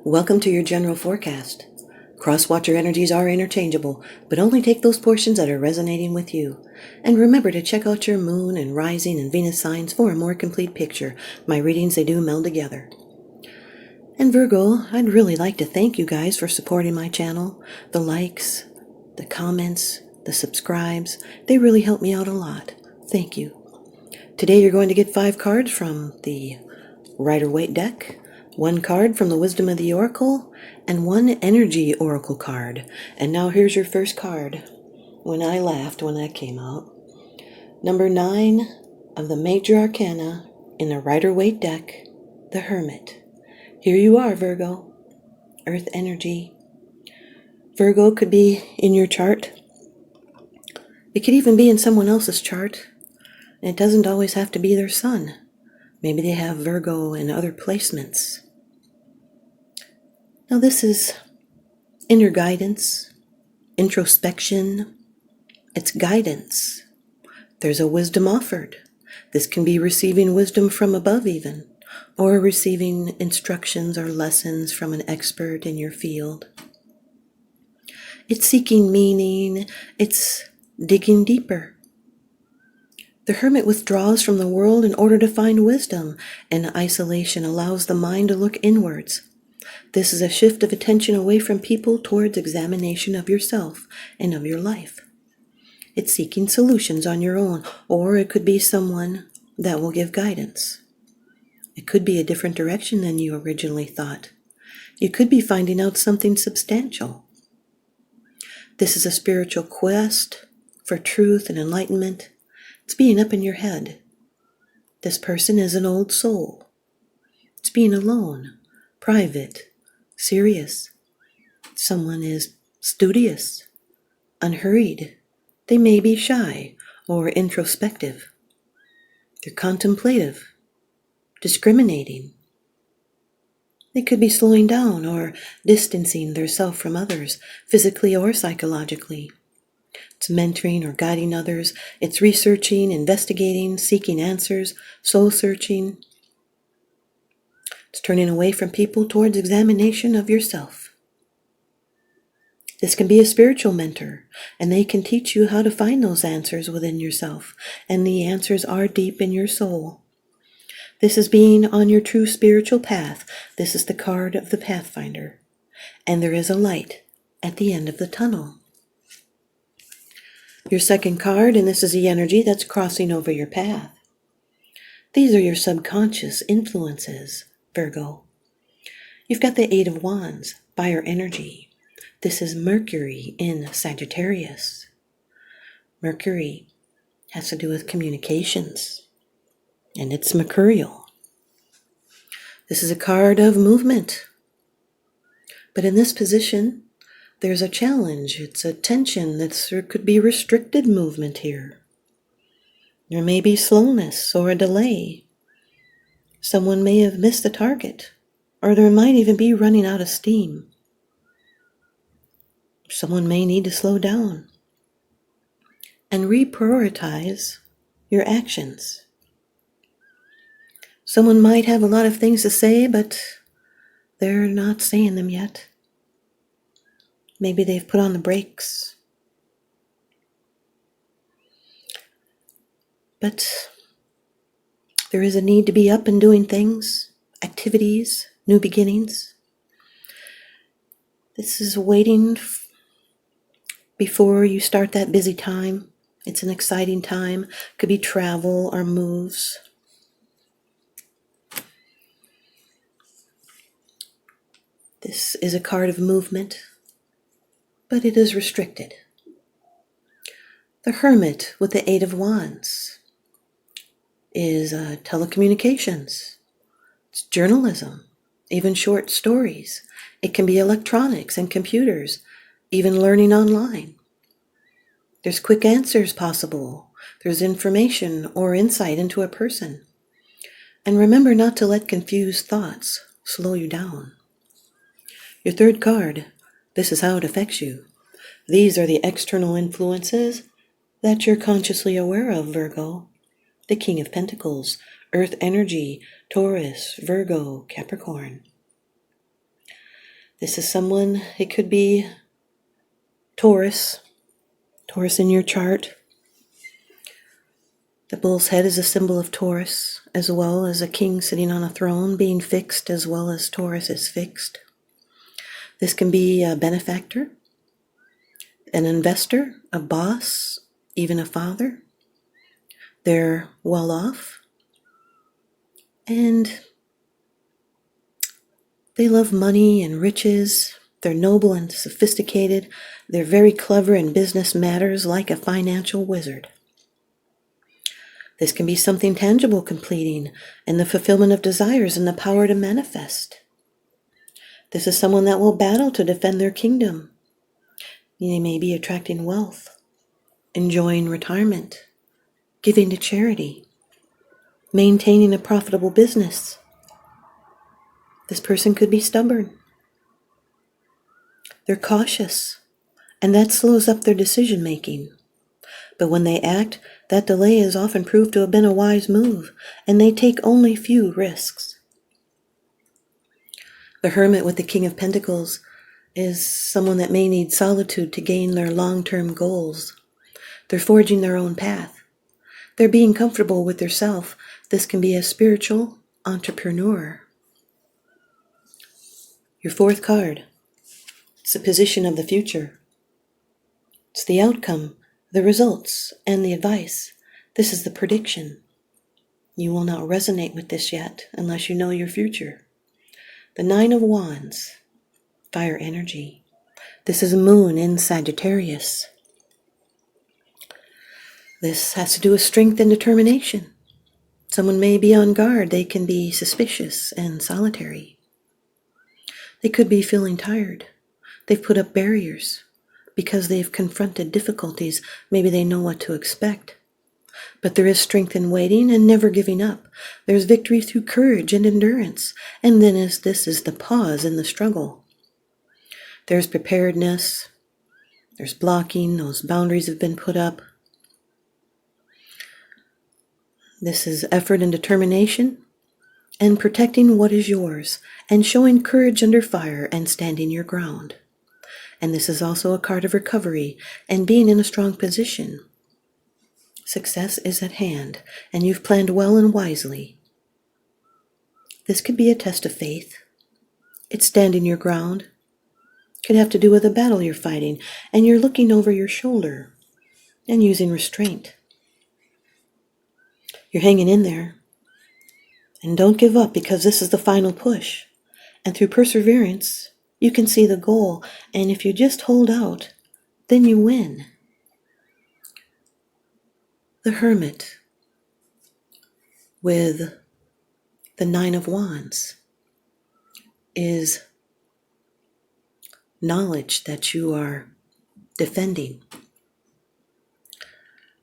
Welcome to your general forecast. Cross-watcher energies are interchangeable, but only take those portions that are resonating with you. And remember to check out your moon and rising and Venus signs for a more complete picture. My readings, they do meld together. And Virgo, I'd really like to thank you guys for supporting my channel. The likes, the comments, the subscribes, they really help me out a lot. Thank you. Today you're going to get 5 cards from the Rider-Waite deck, 1 card from the Wisdom of the Oracle, and 1 Energy Oracle card. And now here's your first card. When I laughed when that came out. Number 9 of the Major Arcana in the Rider-Waite deck, the Hermit. Here you are, Virgo. Earth energy. Virgo could be in your chart. It could even be in someone else's chart. And it doesn't always have to be their sun. Maybe they have Virgo in other placements. Now this is inner guidance, introspection. It's guidance. There's a wisdom offered. This can be receiving wisdom from above even, or receiving instructions or lessons from an expert in your field. It's seeking meaning. It's digging deeper. The hermit withdraws from the world in order to find wisdom, and isolation allows the mind to look inwards. This is a shift of attention away from people towards examination of yourself and of your life. It's seeking solutions on your own, or it could be someone that will give guidance. It could be a different direction than you originally thought. You could be finding out something substantial. This is a spiritual quest for truth and enlightenment. It's being up in your head. This person is an old soul. It's being alone, private, serious. Someone is studious, unhurried. They may be shy or introspective. They're contemplative, discriminating. They could be slowing down or distancing themselves from others, physically or psychologically. It's mentoring or guiding others. It's researching, investigating, seeking answers, soul-searching. It's turning away from people towards examination of yourself. This can be a spiritual mentor, and they can teach you how to find those answers within yourself, and the answers are deep in your soul. This is being on your true spiritual path. This is the card of the Pathfinder, and there is a light at the end of the tunnel. Your second card, and this is the energy that's crossing over your path. These are your subconscious influences, Virgo. You've got the 8 of Wands, fire energy. This is Mercury in Sagittarius. Mercury has to do with communications, and it's mercurial. This is a card of movement. But in this position, there's a challenge. It's a tension. There could be restricted movement here. There may be slowness or a delay. Someone may have missed the target, or there might even be running out of steam. Someone may need to slow down and reprioritize your actions. Someone might have a lot of things to say, but they're not saying them yet. Maybe they've put on the brakes. But there is a need to be up and doing things, activities, new beginnings. This is waiting before you start that busy time. It's an exciting time. Could be travel or moves. This is a card of movement, but it is restricted. The Hermit with the 8 of Wands is telecommunications. It's journalism, even short stories. It can be electronics and computers, even learning online. There's quick answers possible. There's information or insight into a person. And remember not to let confused thoughts slow you down. Your third card, this is how it affects you. These are the external influences that you're consciously aware of, Virgo. The King of Pentacles, Earth energy, Taurus, Virgo, Capricorn. This is someone, it could be Taurus in your chart. The bull's head is a symbol of Taurus, as well as a king sitting on a throne being fixed, as well as Taurus is fixed. This can be a benefactor, an investor, a boss, even a father. They're well off, and they love money and riches. They're noble and sophisticated. They're very clever in business matters, like a financial wizard. This can be something tangible completing, and the fulfillment of desires and the power to manifest. This is someone that will battle to defend their kingdom. They may be attracting wealth, enjoying retirement, giving to charity, maintaining a profitable business. This person could be stubborn. They're cautious, and that slows up their decision making. But when they act, that delay is often proved to have been a wise move, and they take only few risks. The Hermit with the King of Pentacles is someone that may need solitude to gain their long-term goals. They're forging their own path. They're being comfortable with their self. This can be a spiritual entrepreneur. Your fourth card. It's the position of the future. It's the outcome, the results, and the advice. This is the prediction. You will not resonate with this yet unless you know your future. The Nine of Wands, fire energy. This is a moon in Sagittarius. This has to do with strength and determination. Someone may be on guard. They can be suspicious and solitary. They could be feeling tired. They've put up barriers because they've confronted difficulties. Maybe they know what to expect. But there is strength in waiting and never giving up. There's victory through courage and endurance. And then this is the pause in the struggle. There's preparedness. There's blocking. Those boundaries have been put up. This is effort and determination and protecting what is yours and showing courage under fire and standing your ground. And this is also a card of recovery and being in a strong position. Success is at hand, and you've planned well and wisely. This could be a test of faith. It's standing your ground. It could have to do with a battle you're fighting, and you're looking over your shoulder and using restraint. You're hanging in there. And don't give up, because this is the final push. And through perseverance, you can see the goal. And if you just hold out, then you win. The Hermit with the Nine of Wands is knowledge that you are defending.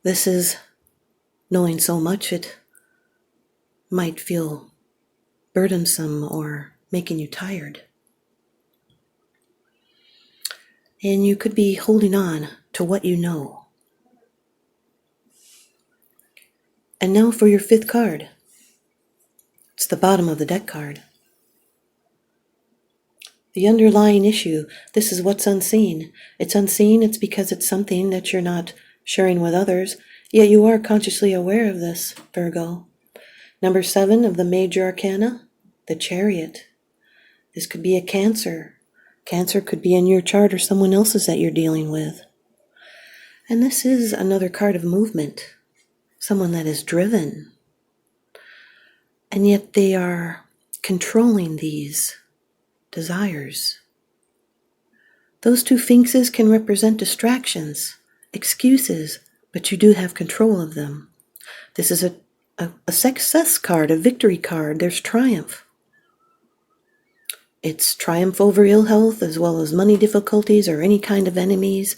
This is knowing so much it might feel burdensome or making you tired. And you could be holding on to what you know. And now for your fifth card. It's the bottom of the deck card. The underlying issue, this is what's unseen. It's unseen, it's because it's something that you're not sharing with others, yet you are consciously aware of this, Virgo. Number 7 of the major arcana, the Chariot. This could be a Cancer. Cancer could be in your chart or someone else's that you're dealing with. And this is another card of movement. Someone that is driven. And yet they are controlling these desires. Those two sphinxes can represent distractions, excuses, but you do have control of them. This is a success card, a victory card. There's triumph. It's triumph over ill health as well as money difficulties or any kind of enemies,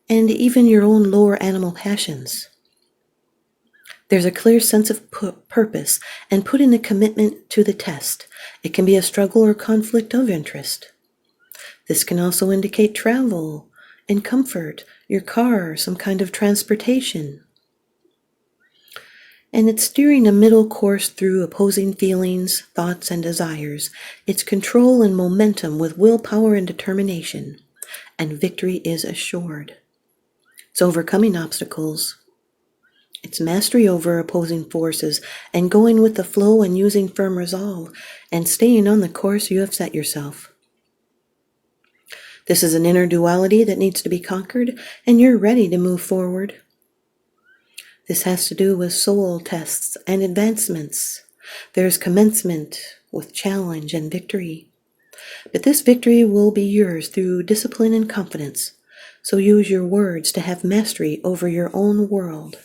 and even your own lower animal passions. There's a clear sense of purpose and putting the commitment to the test. It can be a struggle or conflict of interest. This can also indicate travel and comfort, your car, some kind of transportation. And it's steering a middle course through opposing feelings, thoughts, and desires. It's control and momentum with willpower and determination. And victory is assured. It's overcoming obstacles. It's mastery over opposing forces and going with the flow and using firm resolve and staying on the course you have set yourself. This is an inner duality that needs to be conquered, and you're ready to move forward. This has to do with soul tests and advancements. There's commencement with challenge and victory. But this victory will be yours through discipline and confidence. So use your words to have mastery over your own world.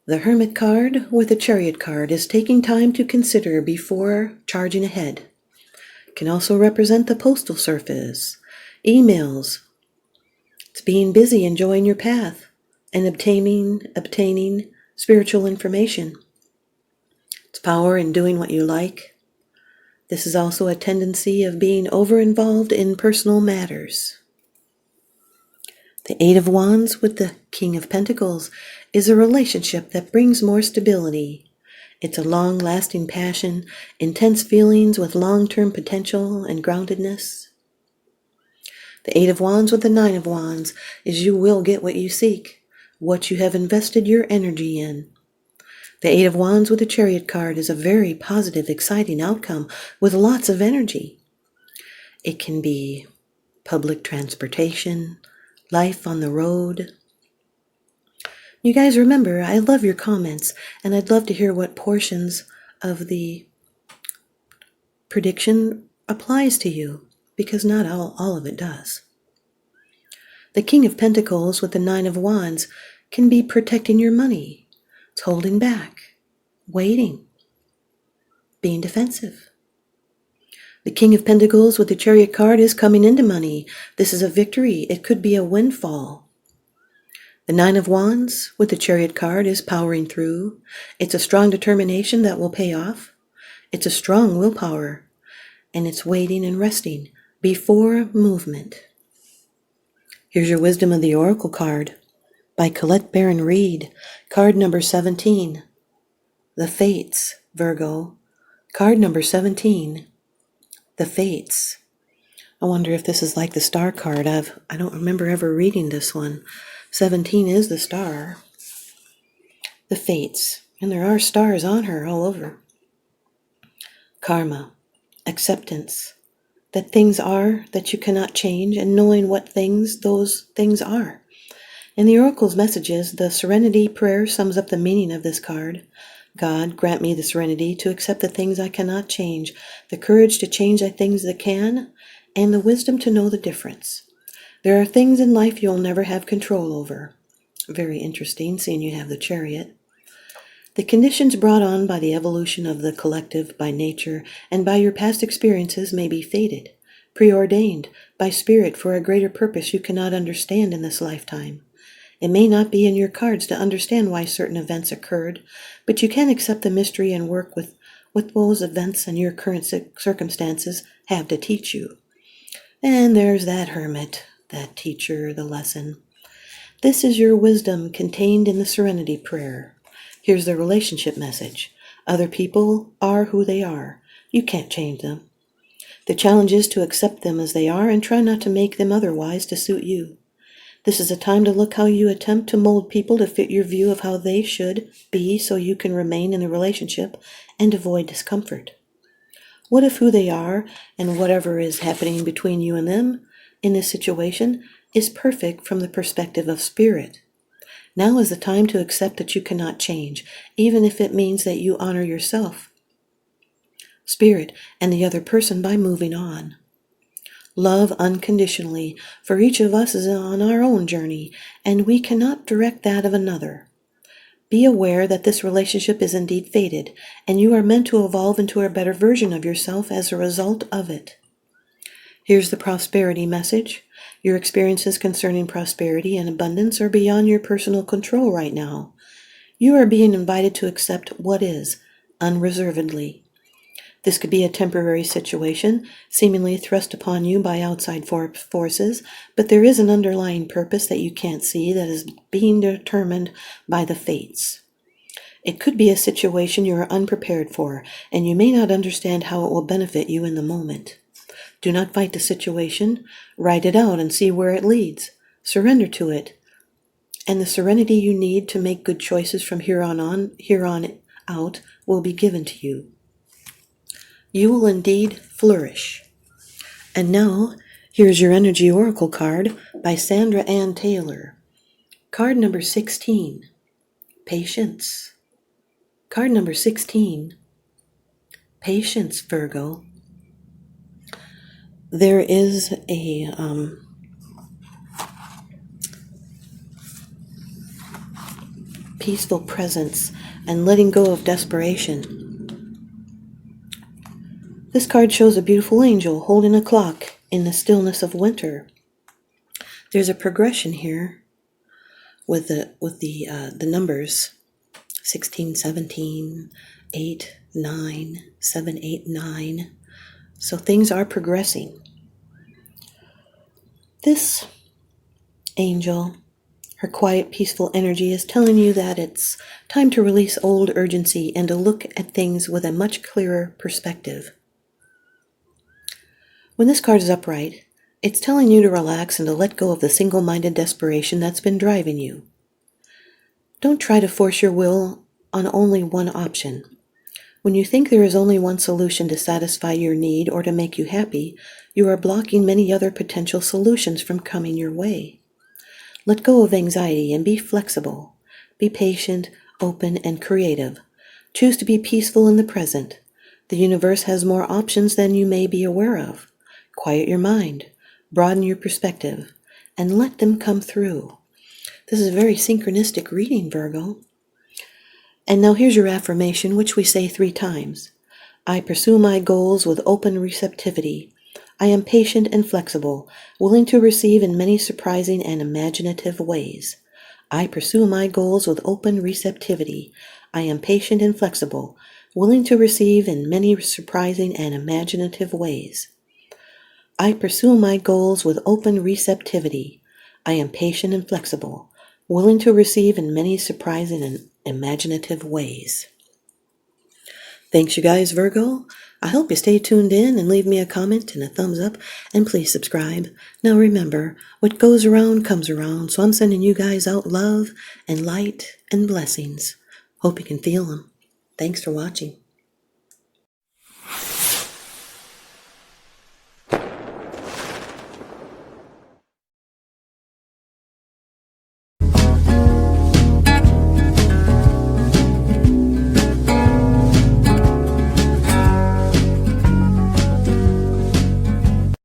The Hermit card with the Chariot card is taking time to consider before charging ahead. It can also represent the postal service, emails. It's being busy enjoying your path and obtaining spiritual information. It's power in doing what you like. This is also a tendency of being over-involved in personal matters. The Eight of Wands with the King of Pentacles is a relationship that brings more stability. It's a long-lasting passion, intense feelings with long-term potential and groundedness. The Eight of Wands with the Nine of Wands is you will get what you seek, what you have invested your energy in. The Eight of Wands with the Chariot card is a very positive, exciting outcome with lots of energy. It can be public transportation, life on the road. You guys remember, I love your comments, and I'd love to hear what portions of the prediction applies to you, because not all of it does. The King of Pentacles with the Nine of Wands can be protecting your money. It's holding back, waiting, being defensive. The King of Pentacles with the Chariot card is coming into money. This is a victory. It could be a windfall. The Nine of Wands with the Chariot card is powering through. It's a strong determination that will pay off. It's a strong willpower, and it's waiting and resting before movement. Here's your Wisdom of the Oracle card by Colette Baron Reed, card number 17. The Fates, Virgo, card number 17. The Fates. I wonder if this is like the star card. I don't remember ever reading this one. 17 is the star. The Fates. And there are stars on her all over. Karma. Acceptance. That things are that you cannot change, and knowing what things those things are. In the Oracle's messages, the Serenity prayer sums up the meaning of this card. God, grant me the serenity to accept the things I cannot change, the courage to change the things that can, and the wisdom to know the difference. There are things in life you'll never have control over. Very interesting, seeing you have the Chariot. The conditions brought on by the evolution of the collective, by nature, and by your past experiences may be fated, preordained by spirit for a greater purpose you cannot understand in this lifetime. It may not be in your cards to understand why certain events occurred, but you can accept the mystery and work with those events and your current circumstances have to teach you. And there's that hermit, that teacher, the lesson. This is your wisdom contained in the Serenity prayer. Here's the relationship message. Other people are who they are. You can't change them. The challenge is to accept them as they are and try not to make them otherwise to suit you. This is a time to look how you attempt to mold people to fit your view of how they should be so you can remain in the relationship and avoid discomfort. What if who they are and whatever is happening between you and them in this situation is perfect from the perspective of spirit? Now is the time to accept that you cannot change, even if it means that you honor yourself, spirit, and the other person by moving on. Love unconditionally, for each of us is on our own journey, and we cannot direct that of another. Be aware that this relationship is indeed fated, and you are meant to evolve into a better version of yourself as a result of it. Here's the prosperity message. Your experiences concerning prosperity and abundance are beyond your personal control right now. You are being invited to accept what is, unreservedly. This could be a temporary situation, seemingly thrust upon you by outside forces, but there is an underlying purpose that you can't see that is being determined by the fates. It could be a situation you are unprepared for, and you may not understand how it will benefit you in the moment. Do not fight the situation. Ride it out and see where it leads. Surrender to it, and the serenity you need to make good choices from here on out will be given to you. You will indeed flourish. And now, here's your Energy Oracle card by Sandra Ann Taylor. Card number 16, Patience. Card number 16, Patience, Virgo. There is a peaceful presence and letting go of desperation. This card shows a beautiful angel holding a clock in the stillness of winter. There's a progression here with the numbers 16, 17, 8, 9, 7, 8, 9. So things are progressing. This angel, her quiet, peaceful energy is telling you that it's time to release old urgency and to look at things with a much clearer perspective. When this card is upright, it's telling you to relax and to let go of the single-minded desperation that's been driving you. Don't try to force your will on only one option. When you think there is only one solution to satisfy your need or to make you happy, you are blocking many other potential solutions from coming your way. Let go of anxiety and be flexible. Be patient, open, and creative. Choose to be peaceful in the present. The universe has more options than you may be aware of. Quiet your mind, broaden your perspective, and let them come through. This is a very synchronistic reading, Virgo. And now here's your affirmation, which we say 3 times. I pursue my goals with open receptivity. I am patient and flexible, willing to receive in many surprising and imaginative ways. I pursue my goals with open receptivity. I am patient and flexible, willing to receive in many surprising and imaginative ways. I pursue my goals with open receptivity. I am patient and flexible, willing to receive in many surprising and imaginative ways. Thanks, you guys, Virgo. I hope you stay tuned in and leave me a comment and a thumbs up, and please subscribe. Now remember, what goes around comes around, so I'm sending you guys out love and light and blessings. Hope you can feel them. Thanks for watching.